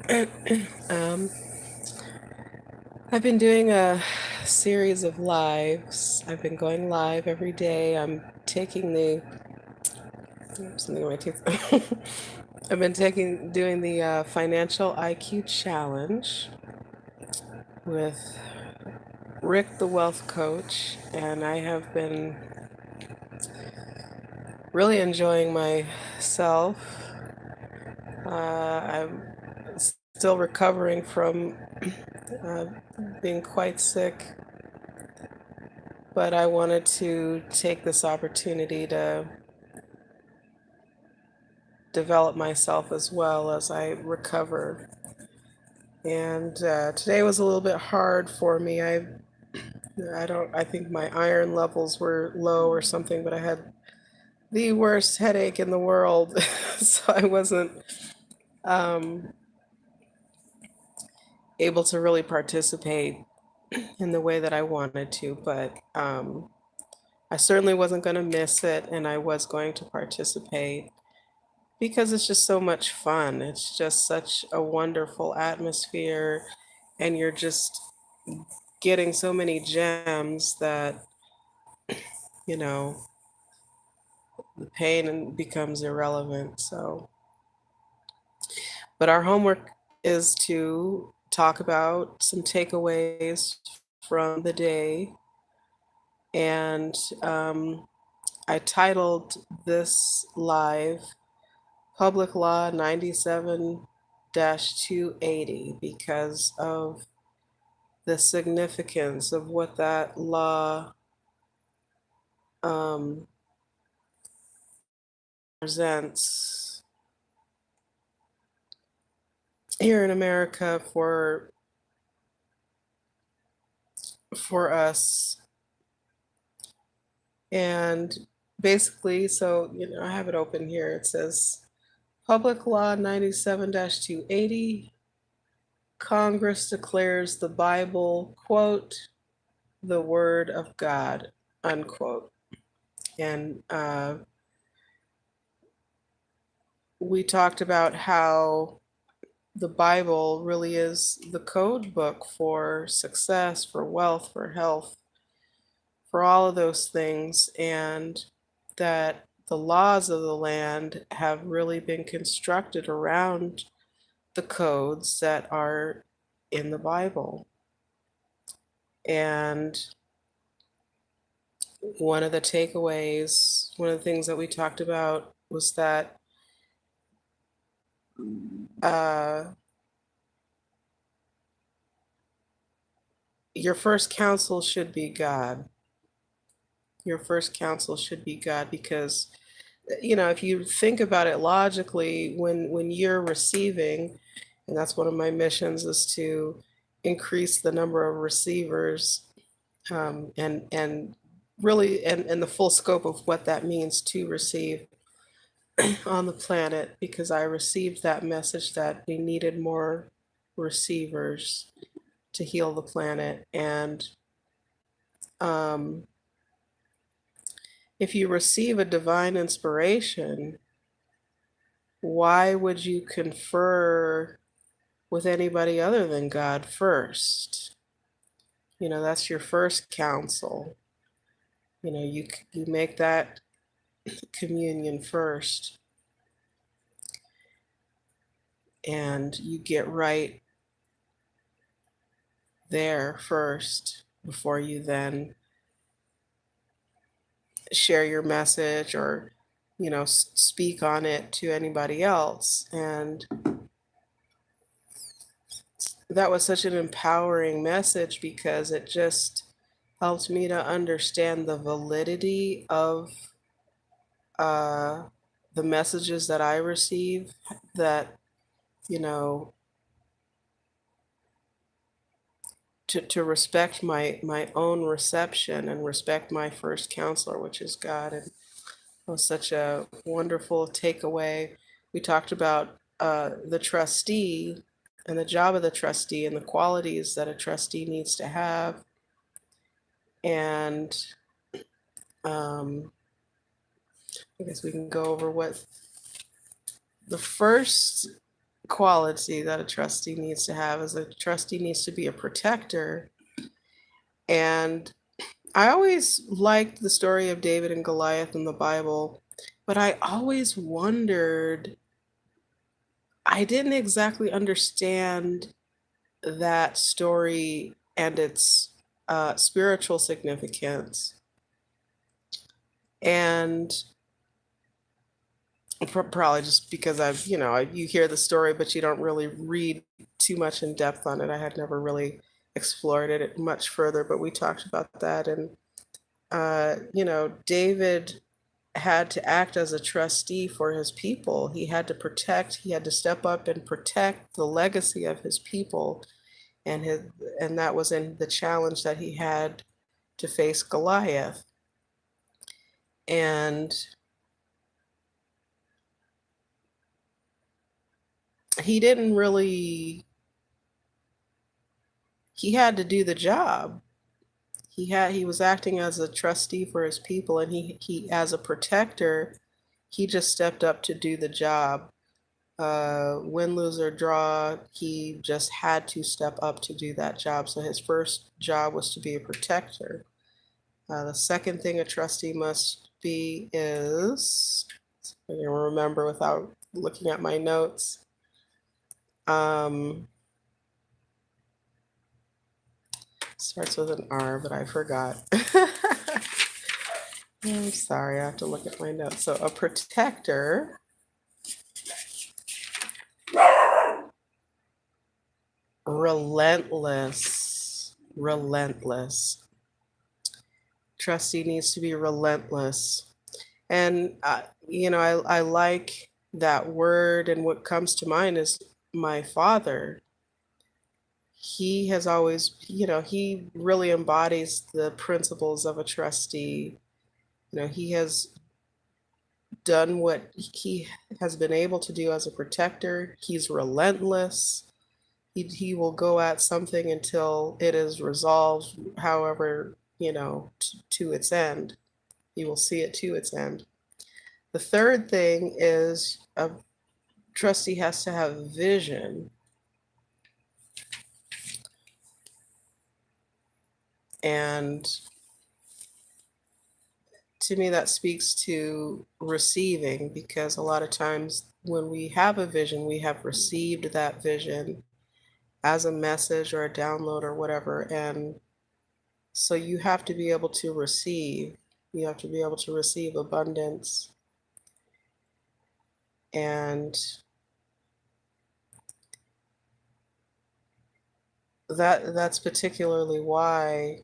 Um, I've been doing a series of lives. I've been going live every day. I'm taking the something in my teeth. I've been doing the financial IQ challenge with Rick, the wealth coach, and I have been really enjoying myself. I'm still recovering from uh, being quite sick, but I wanted to take this opportunity to develop myself as well as I recover. And today was a little bit hard for me. I think my iron levels were low or something, but I had the worst headache in the world, so I wasn't um, able to really participate in the way that I wanted to. But I certainly wasn't going to miss it, and I was going to participate because it's just so much fun. It's just such a wonderful atmosphere, and you're just getting so many gems that, you know, the pain becomes irrelevant. So, but our homework is to talk about some takeaways from the day. And I titled this live Public Law 97 280 because of the significance of what that law um, presents here in America for us. And basically, so I have it open here. It says Public Law 97 280. Congress declares the Bible, quote, the Word of God, unquote. And we talked about how the Bible really is the code book for success, for wealth, for health, for all of those things, and that the laws of the land have really been constructed around the codes that are in the Bible. And one of the takeaways, one of the things that we talked about was that uh, your first counsel should be God. Your first counsel should be God because if you think about it logically, when you're receiving, and that's one of my missions is to increase the number of receivers, and really and the full scope of what that means to receive on the planet, because I received that message that we needed more receivers to heal the planet. And um, if you receive a divine inspiration, why would you confer with anybody other than God first? That's your first counsel. You make that communion first, and you get right there first before you then share your message or speak on it to anybody else. And that was such an empowering message because it just helped me to understand the validity of uh, the messages that I receive, that you know to respect my own reception and respect my first counselor, which is God. And it was such a wonderful takeaway. We talked about the trustee and the job of the trustee and the qualities that a trustee needs to have. And um, I guess we can go over what the first quality that a trustee needs to have is a trustee needs to be a protector. And I always liked the story of David and Goliath in the Bible, but I always wondered, I didn't exactly understand that story and its spiritual significance. And probably just because you hear the story, but you don't really read too much in depth on it. I had never really explored it much further, but we talked about that. And, David had to act as a trustee for his people. He had to step up and protect the legacy of his people. And and that was in the challenge that he had to face Goliath. And he didn't really he had to do the job. He was acting as a trustee for his people, and he as a protector, he just stepped up to do the job. Win, lose, or draw, he just had to step up to do that job. So his first job was to be a protector. The second thing a trustee must be is, I can remember without looking at my notes. Starts with an R, but I forgot. I'm sorry, I have to look at my notes. So a protector relentless. Trustee needs to be relentless. And, I like that word, and what comes to mind is my father. He has always, he really embodies the principles of a trustee. He has done what he has been able to do as a protector. He's relentless. He will go at something until it is resolved, however, to its end. He will see it to its end. The third thing is a trustee has to have vision. And to me, that speaks to receiving, because a lot of times when we have a vision, we have received that vision as a message or a download or whatever. And so you have to be able to receive. You have to be able to receive abundance. And that's particularly why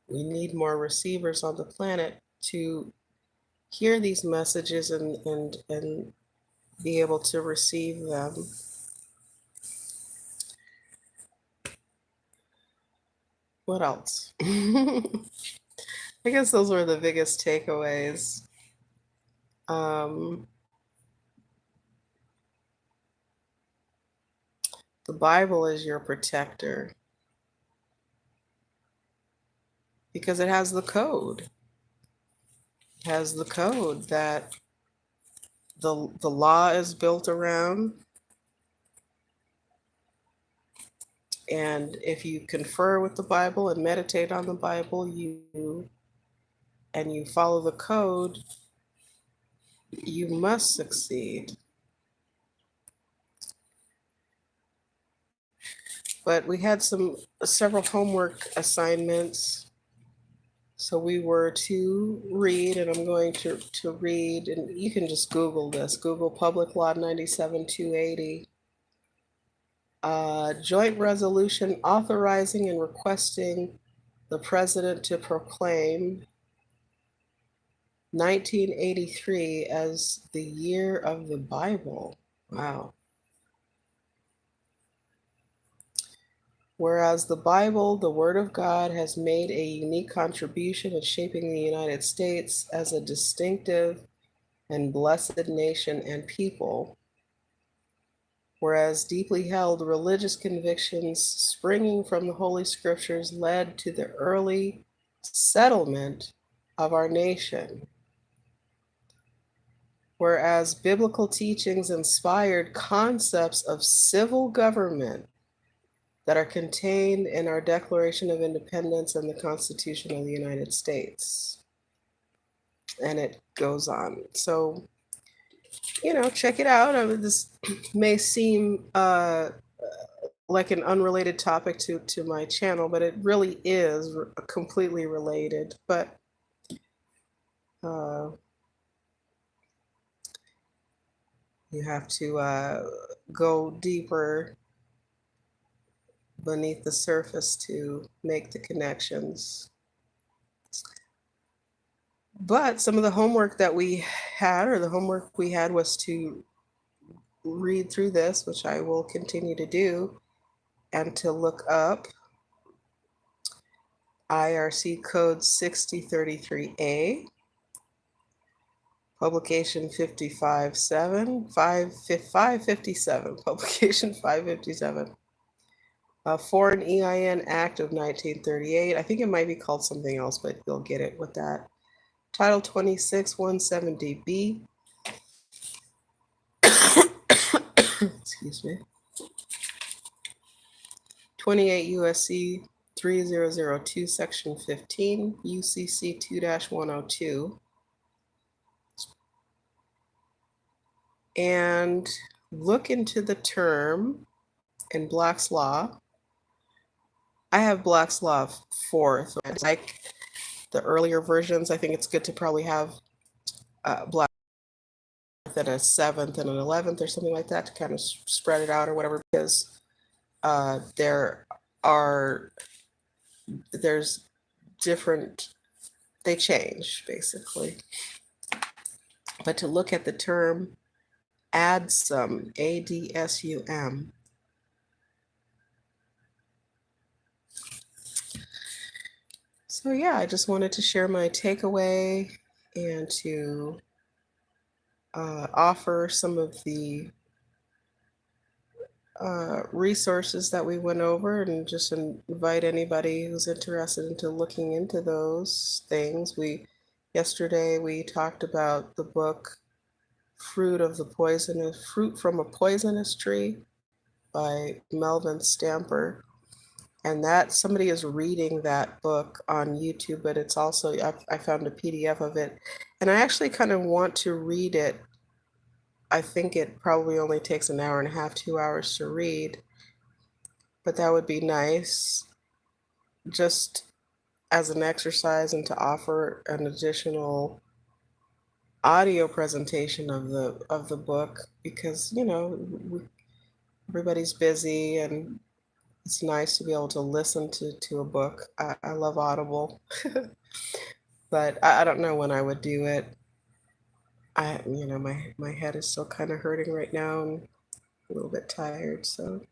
we need more receivers on the planet to hear these messages and be able to receive them. What else? I guess those were the biggest takeaways. The Bible is your protector because it has the code. It has the code that the law is built around. And if you confer with the Bible and meditate on the Bible, you follow the code, you must succeed. But we had several homework assignments. So we were to read, and I'm going to read, and you can just Google this, Google Public Law 97-280. Joint resolution authorizing and requesting the president to proclaim 1983 as the year of the Bible. Wow. Whereas the Bible, the Word of God, has made a unique contribution in shaping the United States as a distinctive and blessed nation and people. Whereas deeply held religious convictions springing from the Holy Scriptures led to the early settlement of our nation. Whereas biblical teachings inspired concepts of civil government that are contained in our Declaration of Independence and the Constitution of the United States. And it goes on. So, check it out. This may seem like an unrelated topic to my channel, but it really is completely related. But you have to go deeper beneath the surface to make the connections. But some of the homework that we had, or the homework we had, was to read through this, which I will continue to do, and to look up IRC code 6033A, publication 557, publication 557. Foreign EIN Act of 1938. I think it might be called something else, but you'll get it with that. Title 26, 170B. Excuse me. 28 USC 3002, Section 15, UCC 2-102. And look into the term in Black's Law. I have Black's Law 4th. Like the earlier versions, I think it's good to probably have Black and a 7th and an 11th or something like that to kind of spread it out or whatever, because there's different, they change basically. But to look at the term ADSUM, ADSUM. So yeah, I just wanted to share my takeaway and to offer some of the resources that we went over, and just invite anybody who's interested into looking into those things. Yesterday we talked about the book Fruit from a Poisonous Tree by Melvin Stamper. And that somebody is reading that book on YouTube, but it's also, I found a PDF of it. And I actually kind of want to read it. I think it probably only takes an hour and a half, 2 hours to read. But that would be nice just as an exercise, and to offer an additional audio presentation of the book, because everybody's busy, and it's nice to be able to listen to a book. I love Audible, but I don't know when I would do it. My head is still kind of hurting right now, and a little bit tired, so.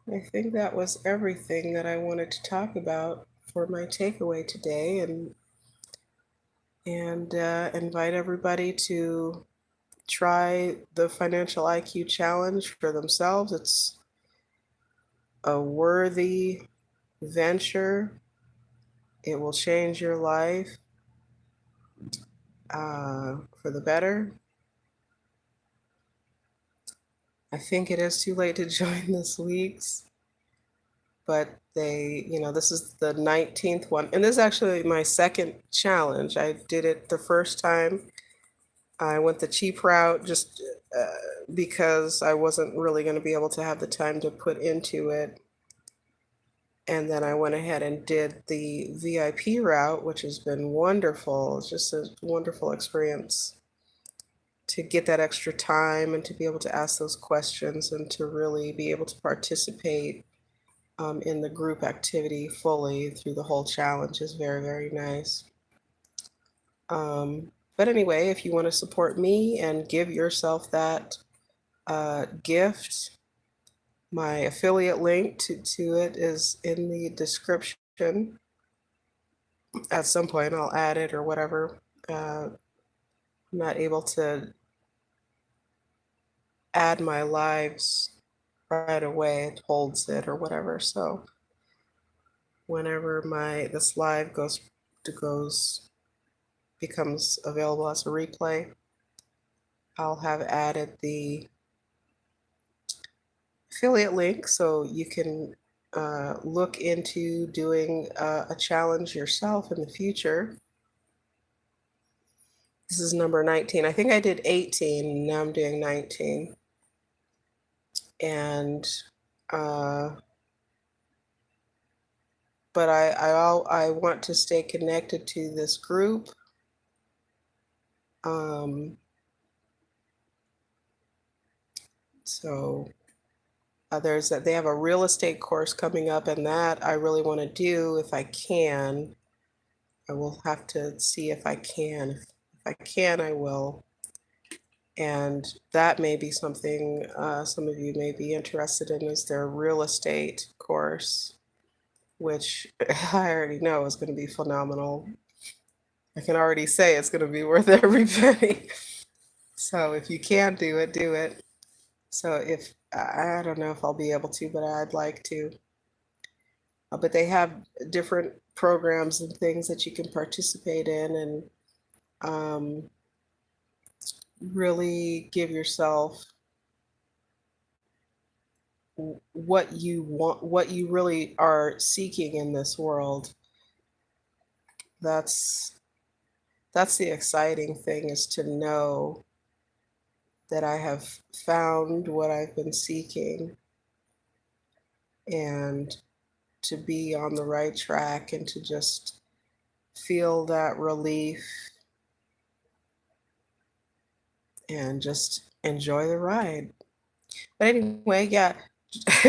I think that was everything that I wanted to talk about for my takeaway today, and invite everybody to try the Financial IQ Challenge for themselves. It's a worthy venture. It will change your life for the better. I think it is too late to join this week's, but this is the 19th one. And this is actually my second challenge. I did it the first time. I went the cheap route just because I wasn't really going to be able to have the time to put into it. And then I went ahead and did the VIP route, which has been wonderful. It's just a wonderful experience to get that extra time and to be able to ask those questions and to really be able to participate in the group activity fully through the whole challenge is very, very nice. But anyway, if you want to support me and give yourself that gift, my affiliate link to it is in the description. At some point I'll add it or whatever. I'm not able to add my lives right away. It holds it or whatever. So whenever this live becomes available as a replay, I'll have added the affiliate link so you can look into doing a challenge yourself in the future. This is number 19. I think I did 18. Now I'm doing 19. And but I want to stay connected to this group. So there's that they have a real estate course coming up, and that I really want to do if I can. I will have to see if I can. If I can, I will. And that may be something some of you may be interested in, is their real estate course, which I already know is going to be phenomenal. I can already say it's going to be worth every penny. So if you can do it, do it. So if I don't know if I'll be able to, but I'd like to. But they have different programs and things that you can participate in, and really give yourself what you want, what you really are seeking in this world. That's the exciting thing, is to know that I have found what I've been seeking, and to be on the right track, and to just feel that relief and just enjoy the ride. But anyway, yeah,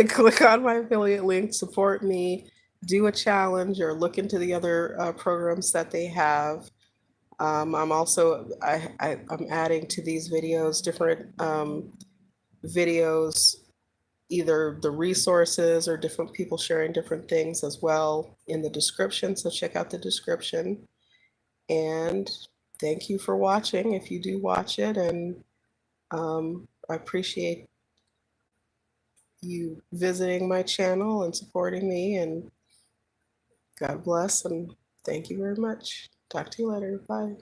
click on my affiliate link, support me, do a challenge, or look into the other programs that they have. I'm also I'm adding to these videos different videos, either the resources or different people sharing different things as well in the description. So check out the description. And thank you for watching if you do watch it. And I appreciate you visiting my channel and supporting me. And God bless, and thank you very much. Talk to you later. Bye.